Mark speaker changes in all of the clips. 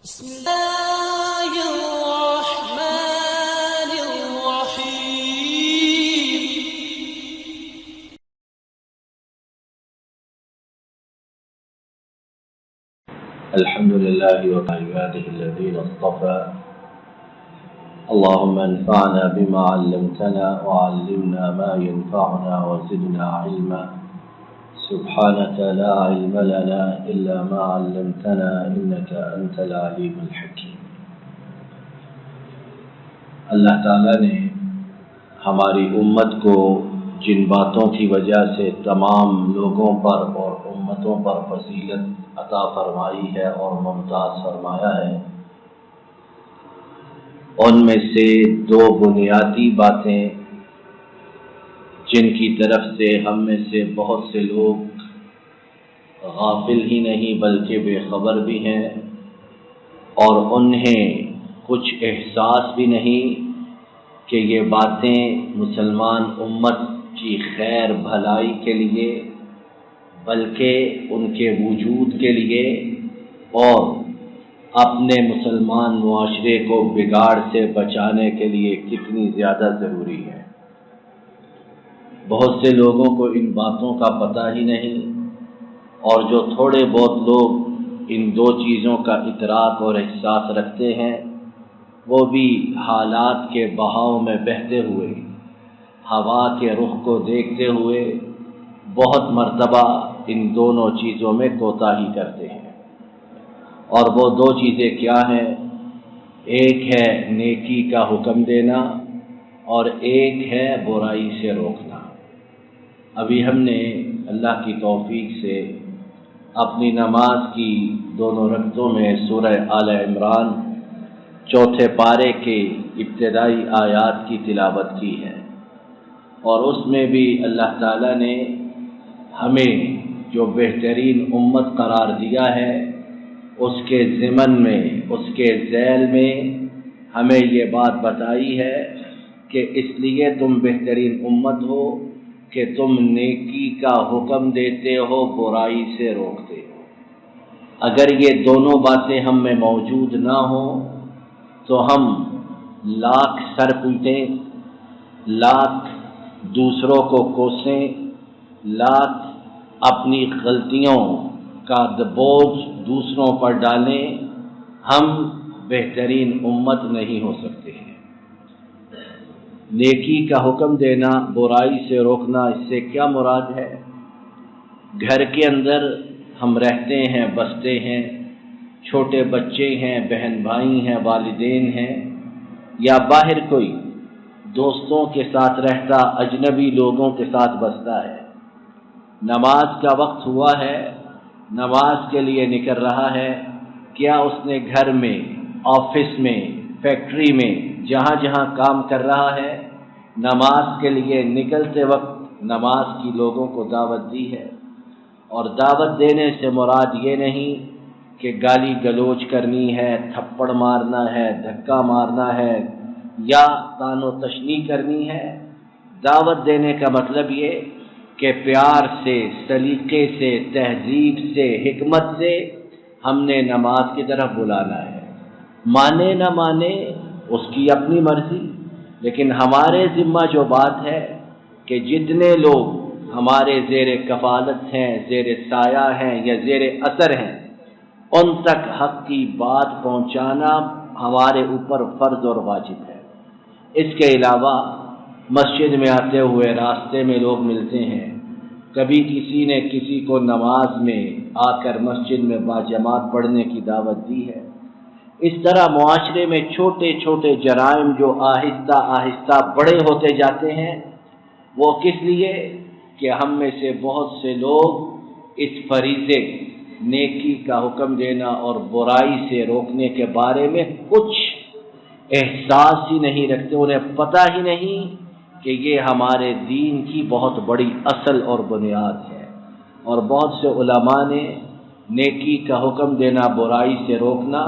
Speaker 1: بسم الله الرحمن الرحيم.
Speaker 2: الحمد لله وعباده الذين اصطفى. اللهم انفعنا بما علمتنا وعلمنا ما ينفعنا وزدنا علما. سبحانك لا علم لنا إلا ما علمتنا إنك أنت العليم الحكيم. اللہ تعالیٰ نے ہماری امت کو جن باتوں کی وجہ سے تمام لوگوں پر اور امتوں پر فضیلت عطا فرمائی ہے اور ممتاز فرمایا ہے، ان میں سے دو بنیادی باتیں جن کی طرف سے ہم میں سے بہت سے لوگ غافل ہی نہیں بلکہ بے خبر بھی ہیں، اور انہیں کچھ احساس بھی نہیں کہ یہ باتیں مسلمان امت کی خیر بھلائی کے لیے بلکہ ان کے وجود کے لیے اور اپنے مسلمان معاشرے کو بگاڑ سے بچانے کے لیے کتنی زیادہ ضروری ہے۔ بہت سے لوگوں کو ان باتوں کا پتہ ہی نہیں، اور جو تھوڑے بہت لوگ ان دو چیزوں کا ادراک اور احساس رکھتے ہیں وہ بھی حالات کے بہاؤ میں بہتے ہوئے، ہوا کے رخ کو دیکھتے ہوئے بہت مرتبہ ان دونوں چیزوں میں کوتاہی کرتے ہیں۔ اور وہ دو چیزیں کیا ہیں؟ ایک ہے نیکی کا حکم دینا اور ایک ہے برائی سے روکنا۔ ابھی ہم نے اللہ کی توفیق سے اپنی نماز کی دونوں رکعتوں میں سورہ آل عمران چوتھے پارے کے ابتدائی آیات کی تلاوت کی ہے، اور اس میں بھی اللہ تعالیٰ نے ہمیں جو بہترین امت قرار دیا ہے اس کے ضمن میں، اس کے ذیل میں ہمیں یہ بات بتائی ہے کہ اس لیے تم بہترین امت ہو کہ تم نیکی کا حکم دیتے ہو، برائی سے روکتے ہو۔ اگر یہ دونوں باتیں ہم میں موجود نہ ہوں تو ہم لاکھ سر پیٹیں، لاکھ دوسروں کو کوسیں، لاکھ اپنی غلطیوں کا بوجھ دوسروں پر ڈالیں، ہم بہترین امت نہیں ہو سکتے ہیں۔ نیکی کا حکم دینا، برائی سے روکنا، اس سے کیا مراد ہے؟ گھر کے اندر ہم رہتے ہیں، بستے ہیں، چھوٹے بچے ہیں، بہن بھائی ہیں، والدین ہیں، یا باہر کوئی دوستوں کے ساتھ رہتا، اجنبی لوگوں کے ساتھ بستا ہے۔ نماز کا وقت ہوا ہے، نماز کے لیے نکل رہا ہے، کیا اس نے گھر میں، آفس میں، فیکٹری میں، جہاں جہاں کام کر رہا ہے، نماز کے لیے نکلتے وقت نماز کی لوگوں کو دعوت دی ہے؟ اور دعوت دینے سے مراد یہ نہیں کہ گالی گلوچ کرنی ہے، تھپڑ مارنا ہے، دھکا مارنا ہے یا طعن و تشنیع کرنی ہے۔ دعوت دینے کا مطلب یہ کہ پیار سے، سلیقے سے، تہذیب سے، حکمت سے ہم نے نماز کی طرف بلانا ہے۔ مانے نہ مانے اس کی اپنی مرضی، لیکن ہمارے ذمہ جو بات ہے کہ جتنے لوگ ہمارے زیر کفالت ہیں، زیر سایہ ہیں یا زیر اثر ہیں، ان تک حق کی بات پہنچانا ہمارے اوپر فرض اور واجب ہے۔ اس کے علاوہ مسجد میں آتے ہوئے راستے میں لوگ ملتے ہیں، کبھی کسی نے کسی کو نماز میں آ کر مسجد میں باجماعت پڑھنے کی دعوت دی ہے۔ اس طرح معاشرے میں چھوٹے چھوٹے جرائم جو آہستہ آہستہ بڑے ہوتے جاتے ہیں، وہ کس لیے کہ ہم میں سے بہت سے لوگ اس فریضے، نیکی کا حکم دینا اور برائی سے روکنے کے بارے میں کچھ احساس ہی نہیں رکھتے، انہیں پتہ ہی نہیں کہ یہ ہمارے دین کی بہت بڑی اصل اور بنیاد ہے۔ اور بہت سے علماء نے نیکی کا حکم دینا، برائی سے روکنا،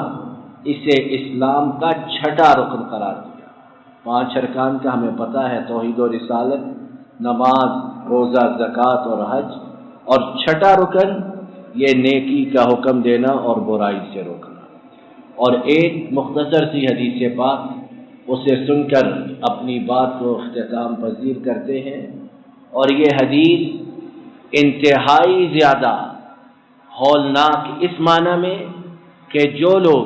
Speaker 2: اسے اسلام کا چھٹا رکن قرار دیا۔ 5 ارکان کا ہمیں پتہ ہے، توحید و رسالت، نماز، روزہ، زکوٰۃ اور حج، اور چھٹا رکن یہ نیکی کا حکم دینا اور برائی سے روکنا۔ اور ایک مختصر سی حدیث پاک اسے سن کر اپنی بات کو اختتام پذیر کرتے ہیں، اور یہ حدیث انتہائی زیادہ ہولناک اس معنی میں کہ جو لوگ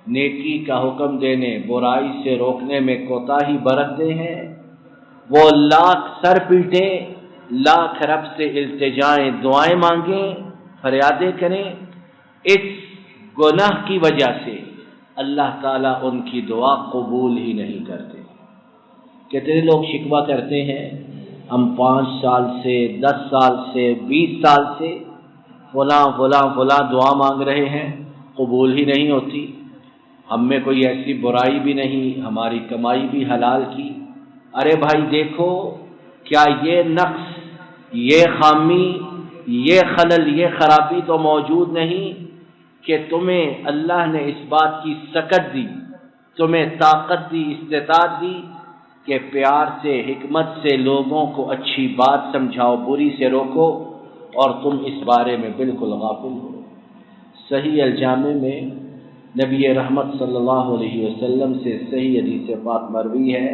Speaker 2: نیکی کا حکم دینے، برائی سے روکنے میں کوتاہی برتتے ہیں، وہ لاکھ سر پیٹیں، لاکھ رب سے التجائیں، دعائیں مانگیں، فریادیں کریں، اس گناہ کی وجہ سے اللہ تعالیٰ ان کی دعا قبول ہی نہیں کرتے۔ کتنے لوگ شکوہ کرتے ہیں، ہم 5 سال سے، 10 سال سے، 20 سال سے فلاں فلاں فلاں دعا مانگ رہے ہیں، قبول ہی نہیں ہوتی۔ ہم میں کوئی ایسی برائی بھی نہیں، ہماری کمائی بھی حلال کی۔ ارے بھائی دیکھو، کیا یہ نقص، یہ خامی، یہ خلل، یہ خرابی تو موجود نہیں کہ تمہیں اللہ نے اس بات کی سکت دی، تمہیں طاقت دی، استطاعت دی کہ پیار سے، حکمت سے لوگوں کو اچھی بات سمجھاؤ، بری سے روکو، اور تم اس بارے میں بالکل غافل ہو۔ صحیح الجامع میں نبی رحمت صلی اللہ علیہ وسلم سے صحیح حدیث پاک مروی ہے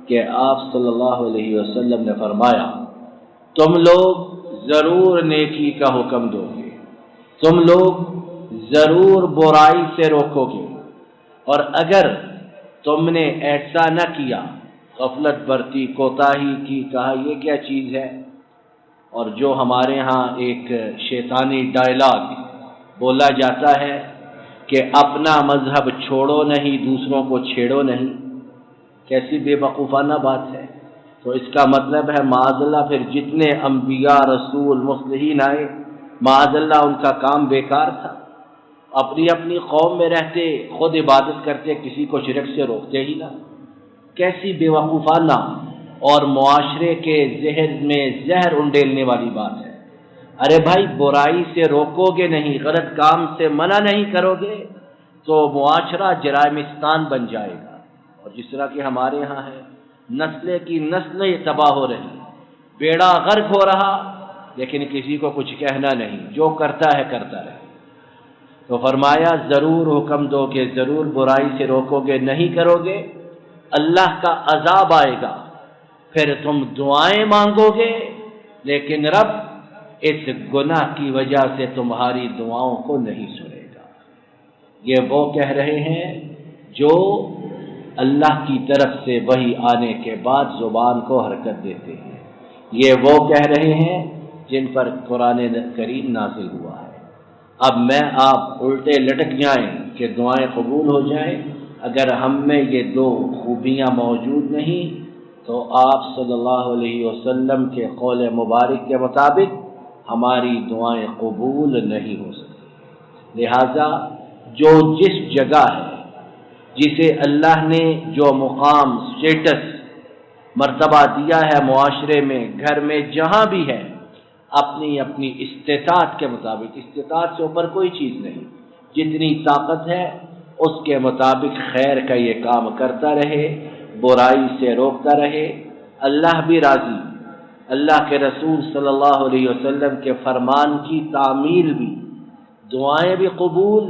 Speaker 2: کہ آپ صلی اللہ علیہ وسلم نے فرمایا، تم لوگ ضرور نیکی کا حکم دو گے، تم لوگ ضرور برائی سے روکو گے، اور اگر تم نے ایسا نہ کیا، غفلت برتی، کوتاہی کی، کہا یہ کیا چیز ہے، اور جو ہمارے ہاں ایک شیطانی ڈائلاگ بولا جاتا ہے کہ اپنا مذہب چھوڑو نہیں، دوسروں کو چھیڑو نہیں، کیسی بے وقوفانہ بات ہے۔ تو اس کا مطلب ہے معاذ اللہ پھر جتنے انبیاء، رسول، مصلحین آئے، معاذ اللہ ان کا کام بیکار تھا، اپنی اپنی قوم میں رہتے، خود عبادت کرتے، کسی کو شرک سے روکتے ہی نہ۔ کیسی بے وقوفانہ اور معاشرے کے ذہن میں زہر انڈیلنے والی بات ہے۔ ارے بھائی، برائی سے روکو گے نہیں، غلط کام سے منع نہیں کرو گے تو معاشرہ جرائمستان بن جائے گا، اور جس طرح کہ ہمارے ہاں ہے، نسلیں کی نسلیں تباہ ہو رہی، بیڑا غرق ہو رہا، لیکن کسی کو کچھ کہنا نہیں، جو کرتا ہے کرتا رہے۔ تو فرمایا ضرور حکم دو کہ ضرور برائی سے روکو گے، نہیں کرو گے اللہ کا عذاب آئے گا، پھر تم دعائیں مانگو گے لیکن رب اس گناہ کی وجہ سے تمہاری دعاؤں کو نہیں سنے گا۔ یہ وہ کہہ رہے ہیں جو اللہ کی طرف سے وحی آنے کے بعد زبان کو حرکت دیتے ہیں، یہ وہ کہہ رہے ہیں جن پر قرآن کریم نازل ہوا ہے۔ اب میں آپ الٹے لٹک جائیں کہ دعائیں قبول ہو جائیں، اگر ہم میں یہ 2 خوبیاں موجود نہیں تو آپ صلی اللہ علیہ وسلم کے قول مبارک کے مطابق ہماری دعائیں قبول نہیں ہو سکتی۔ لہذا جو جس جگہ ہے، جسے اللہ نے جو مقام، اسٹیٹس، مرتبہ دیا ہے معاشرے میں، گھر میں، جہاں بھی ہے، اپنی اپنی استطاعت کے مطابق، استطاعت سے اوپر کوئی چیز نہیں، جتنی طاقت ہے اس کے مطابق خیر کا یہ کام کرتا رہے، برائی سے روکتا رہے، اللہ بھی راضی، اللہ کے رسول صلی اللہ علیہ وسلم کے فرمان کی تعمیل بھی، دعائیں بھی قبول،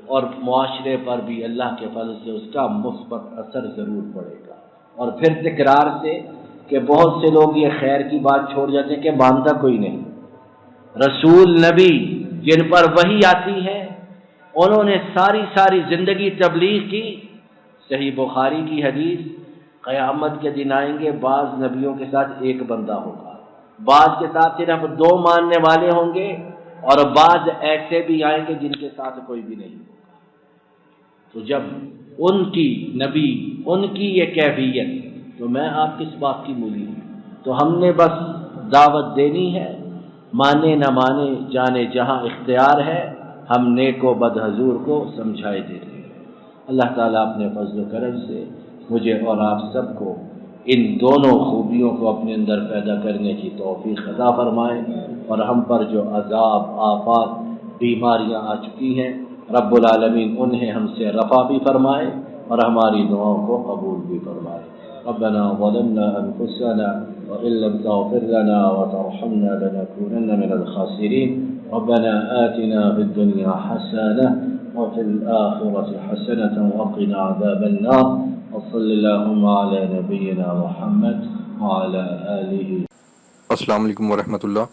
Speaker 2: اور معاشرے پر بھی اللہ کے فضل سے اس کا مثبت اثر ضرور پڑے گا۔ اور پھر تکرار سے کہ بہت سے لوگ یہ خیر کی بات چھوڑ جاتے ہیں کہ مانتا کوئی نہیں۔ رسول، نبی جن پر وحی آتی ہے، انہوں نے ساری زندگی تبلیغ کی۔ صحیح بخاری کی حدیث، قیامت کے دن آئیں گے، بعض نبیوں کے ساتھ ایک بندہ ہوگا، بعض کے ساتھ صرف 2 ماننے والے ہوں گے، اور بعض ایسے بھی آئیں گے جن کے ساتھ کوئی بھی نہیں ہوگا۔ تو جب ان کی نبی، ان کی یہ کیفیت، تو میں آپ کس بات کی مولی ہوں؟ تو ہم نے بس دعوت دینی ہے، مانے نہ مانے جانے جہاں اختیار ہے، ہم نیک و بد حضور کو سمجھائے دیتے ہیں۔ اللہ تعالیٰ اپنے فضل و کرم سے مجھے اور آپ سب کو ان دونوں خوبیوں کو اپنے اندر پیدا کرنے کی توفیق عطا فرمائے، اور ہم پر جو عذاب، آفات، بیماریاں آ چکی ہیں، رب العالمین انہیں ہم سے رفع بھی فرمائے اور ہماری دعاؤں کو قبول بھی فرمائے۔ ربنا ظلمنا انفسنا وان لم تغفر لنا وترحمنا لنكونن من الخاسرين ربنا آتنا في الدنيا حسنة وفي الآخرة حسنة وقنا عذاب النار وصل اللهم على نبينا محمد وعلى آله.
Speaker 3: السلام علیکم ورحمۃ اللہ.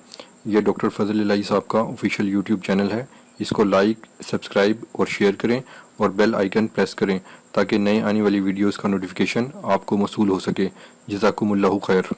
Speaker 3: یہ ڈاکٹر فضل الہی صاحب کا آفیشیل یوٹیوب چینل ہے. اس کو لائک، سبسکرائب اور شیئر کریں اور بیل آئیکن پریس کریں تاکہ نئے آنے والی ویڈیوز کا نوٹیفیکیشن آپ کو موصول ہو سکے. جزاکم اللہ خیر.